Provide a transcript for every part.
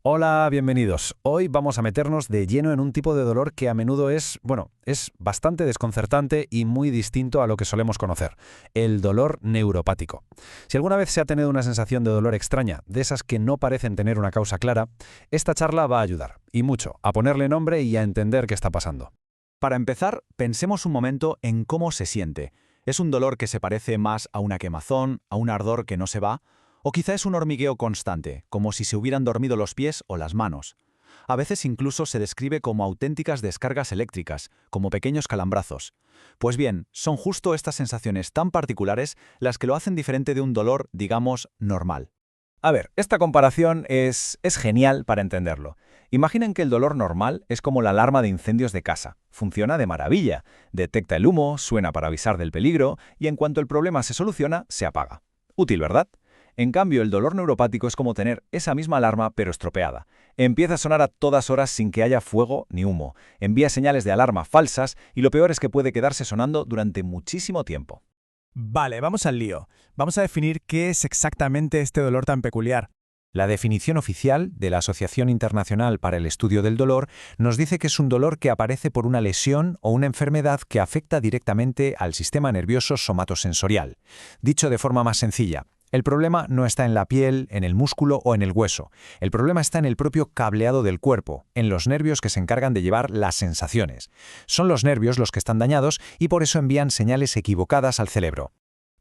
Hola, bienvenidos. Hoy vamos a meternos de lleno en un tipo de dolor que a menudo es bastante desconcertante y muy distinto a lo que solemos conocer, el dolor neuropático. Si alguna vez se ha tenido una sensación de dolor extraña, de esas que no parecen tener una causa clara, esta charla va a ayudar, y mucho, a ponerle nombre y a entender qué está pasando. Para empezar, pensemos un momento en cómo se siente. ¿Es un dolor que se parece más a una quemazón, a un ardor que no se va? ¿O quizá es un hormigueo constante, como si se hubieran dormido los pies o las manos? A veces incluso se describe como auténticas descargas eléctricas, como pequeños calambrazos. Pues bien, son justo estas sensaciones tan particulares las que lo hacen diferente de un dolor, digamos, normal. A ver, esta comparación es genial para entenderlo. Imaginen que el dolor normal es como la alarma de incendios de casa. Funciona de maravilla. Detecta el humo, suena para avisar del peligro y en cuanto el problema se soluciona, se apaga. Útil, ¿verdad? En cambio, el dolor neuropático es como tener esa misma alarma pero estropeada. Empieza a sonar a todas horas sin que haya fuego ni humo. Envía señales de alarma falsas y lo peor es que puede quedarse sonando durante muchísimo tiempo. Vale, vamos al lío. Vamos a definir qué es exactamente este dolor tan peculiar. La definición oficial de la Asociación Internacional para el Estudio del Dolor nos dice que es un dolor que aparece por una lesión o una enfermedad que afecta directamente al sistema nervioso somatosensorial. Dicho de forma más sencilla, el problema no está en la piel, en el músculo o en el hueso. El problema está en el propio cableado del cuerpo, en los nervios que se encargan de llevar las sensaciones. Son los nervios los que están dañados y por eso envían señales equivocadas al cerebro.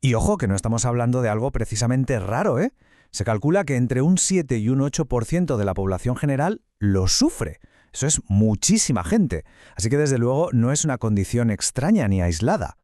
Y ojo, que no estamos hablando de algo precisamente raro, ¿eh? Se calcula que entre un 7 y un 8% de la población general lo sufre. Eso es muchísima gente. Así que desde luego no es una condición extraña ni aislada.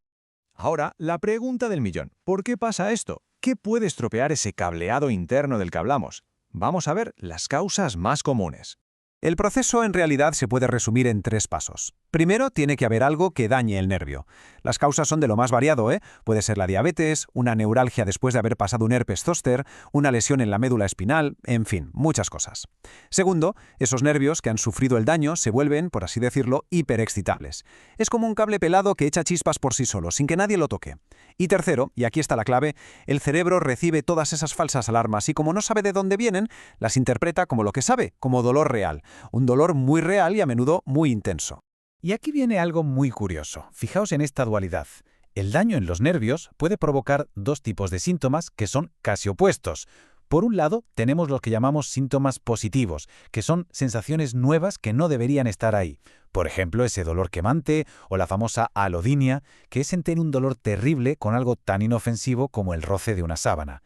Ahora, la pregunta del millón. ¿Por qué pasa esto? ¿Qué puede estropear ese cableado interno del que hablamos? Vamos a ver las causas más comunes. El proceso en realidad se puede resumir en 3 pasos. Primero, tiene que haber algo que dañe el nervio. Las causas son de lo más variado, ¿eh? Puede ser la diabetes, una neuralgia después de haber pasado un herpes zóster, una lesión en la médula espinal, en fin, muchas cosas. Segundo, esos nervios que han sufrido el daño se vuelven, por así decirlo, hiperexcitables. Es como un cable pelado que echa chispas por sí solo, sin que nadie lo toque. Y tercero, y aquí está la clave, el cerebro recibe todas esas falsas alarmas y como no sabe de dónde vienen, las interpreta como lo que sabe, como dolor real. Un dolor muy real y a menudo muy intenso. Y aquí viene algo muy curioso. Fijaos en esta dualidad. El daño en los nervios puede provocar dos tipos de síntomas que son casi opuestos. Por un lado, tenemos los que llamamos síntomas positivos, que son sensaciones nuevas que no deberían estar ahí. Por ejemplo, ese dolor quemante o la famosa alodinia, que es sentir un dolor terrible con algo tan inofensivo como el roce de una sábana.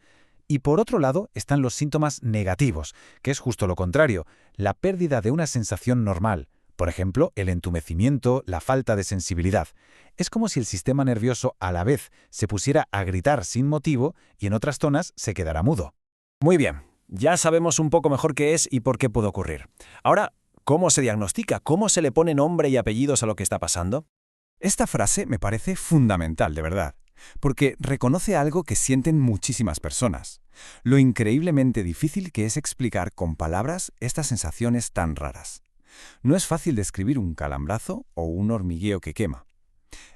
Y por otro lado están los síntomas negativos, que es justo lo contrario, la pérdida de una sensación normal. Por ejemplo, el entumecimiento, la falta de sensibilidad. Es como si el sistema nervioso a la vez se pusiera a gritar sin motivo y en otras zonas se quedara mudo. Muy bien, ya sabemos un poco mejor qué es y por qué puede ocurrir. Ahora, ¿cómo se diagnostica? ¿Cómo se le pone nombre y apellidos a lo que está pasando? Esta frase me parece fundamental, de verdad, porque reconoce algo que sienten muchísimas personas. Lo increíblemente difícil que es explicar con palabras estas sensaciones tan raras. No es fácil describir un calambrazo o un hormigueo que quema.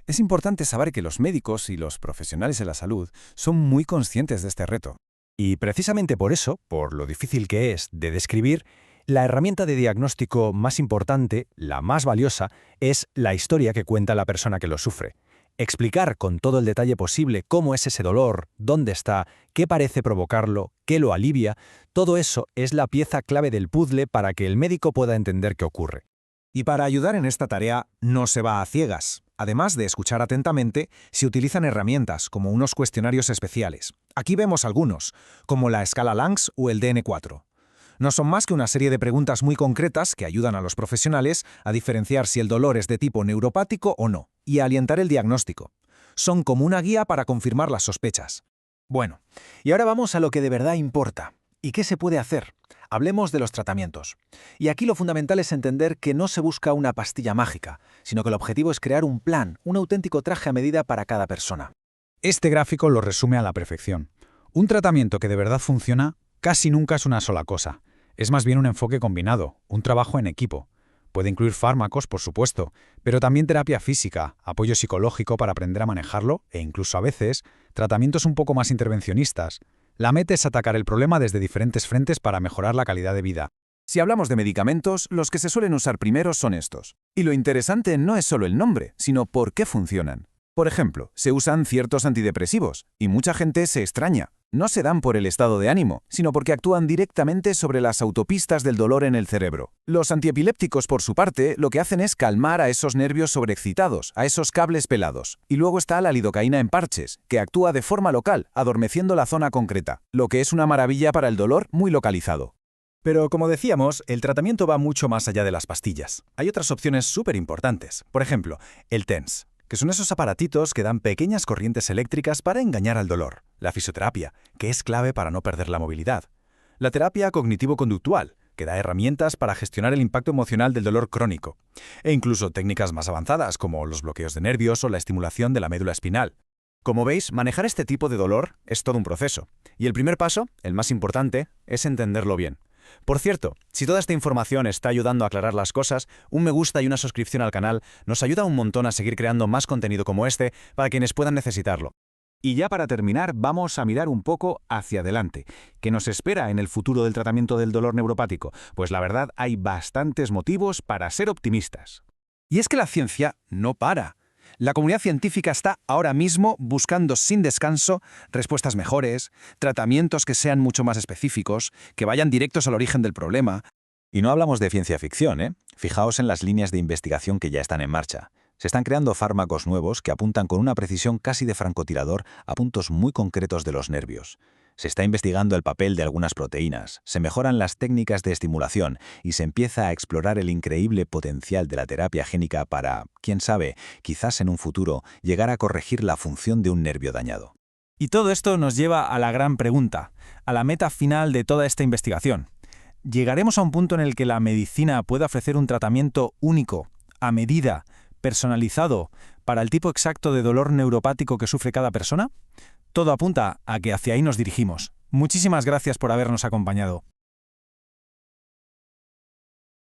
Es importante saber que los médicos y los profesionales de la salud son muy conscientes de este reto. Y precisamente por eso, por lo difícil que es de describir, la herramienta de diagnóstico más importante, la más valiosa, es la historia que cuenta la persona que lo sufre. Explicar con todo el detalle posible cómo es ese dolor, dónde está, qué parece provocarlo, qué lo alivia, todo eso es la pieza clave del puzzle para que el médico pueda entender qué ocurre. Y para ayudar en esta tarea no se va a ciegas. Además de escuchar atentamente, se utilizan herramientas como unos cuestionarios especiales. Aquí vemos algunos, como la escala Langs o el DN4. No son más que una serie de preguntas muy concretas que ayudan a los profesionales a diferenciar si el dolor es de tipo neuropático o no, y a orientar el diagnóstico. Son como una guía para confirmar las sospechas. Bueno, y ahora vamos a lo que de verdad importa. ¿Y qué se puede hacer? Hablemos de los tratamientos. Y aquí lo fundamental es entender que no se busca una pastilla mágica, sino que el objetivo es crear un plan, un auténtico traje a medida para cada persona. Este gráfico lo resume a la perfección. Un tratamiento que de verdad funciona casi nunca es una sola cosa. Es más bien un enfoque combinado, un trabajo en equipo. Puede incluir fármacos, por supuesto, pero también terapia física, apoyo psicológico para aprender a manejarlo e incluso a veces tratamientos un poco más intervencionistas. La meta es atacar el problema desde diferentes frentes para mejorar la calidad de vida. Si hablamos de medicamentos, los que se suelen usar primero son estos. Y lo interesante no es solo el nombre, sino por qué funcionan. Por ejemplo, se usan ciertos antidepresivos, y mucha gente se extraña. No se dan por el estado de ánimo, sino porque actúan directamente sobre las autopistas del dolor en el cerebro. Los antiepilépticos, por su parte, lo que hacen es calmar a esos nervios sobreexcitados, a esos cables pelados. Y luego está la lidocaína en parches, que actúa de forma local, adormeciendo la zona concreta, lo que es una maravilla para el dolor muy localizado. Pero como decíamos, el tratamiento va mucho más allá de las pastillas. Hay otras opciones súper importantes. Por ejemplo, el TENS, que son esos aparatitos que dan pequeñas corrientes eléctricas para engañar al dolor. La fisioterapia, que es clave para no perder la movilidad. La terapia cognitivo-conductual, que da herramientas para gestionar el impacto emocional del dolor crónico. E incluso técnicas más avanzadas, como los bloqueos de nervios o la estimulación de la médula espinal. Como veis, manejar este tipo de dolor es todo un proceso. Y el primer paso, el más importante, es entenderlo bien. Por cierto, si toda esta información está ayudando a aclarar las cosas, un me gusta y una suscripción al canal nos ayuda un montón a seguir creando más contenido como este para quienes puedan necesitarlo. Y ya para terminar, vamos a mirar un poco hacia adelante. ¿Qué nos espera en el futuro del tratamiento del dolor neuropático? Pues la verdad, hay bastantes motivos para ser optimistas. Y es que la ciencia no para. La comunidad científica está ahora mismo buscando sin descanso respuestas mejores, tratamientos que sean mucho más específicos, que vayan directos al origen del problema. Y no hablamos de ciencia ficción, ¿eh? Fijaos en las líneas de investigación que ya están en marcha. Se están creando fármacos nuevos que apuntan con una precisión casi de francotirador a puntos muy concretos de los nervios. Se está investigando el papel de algunas proteínas, se mejoran las técnicas de estimulación y se empieza a explorar el increíble potencial de la terapia génica para, quién sabe, quizás en un futuro, llegar a corregir la función de un nervio dañado. Y todo esto nos lleva a la gran pregunta, a la meta final de toda esta investigación. ¿Llegaremos a un punto en el que la medicina pueda ofrecer un tratamiento único, a medida, personalizado, para el tipo exacto de dolor neuropático que sufre cada persona? Todo apunta a que hacia ahí nos dirigimos. Muchísimas gracias por habernos acompañado.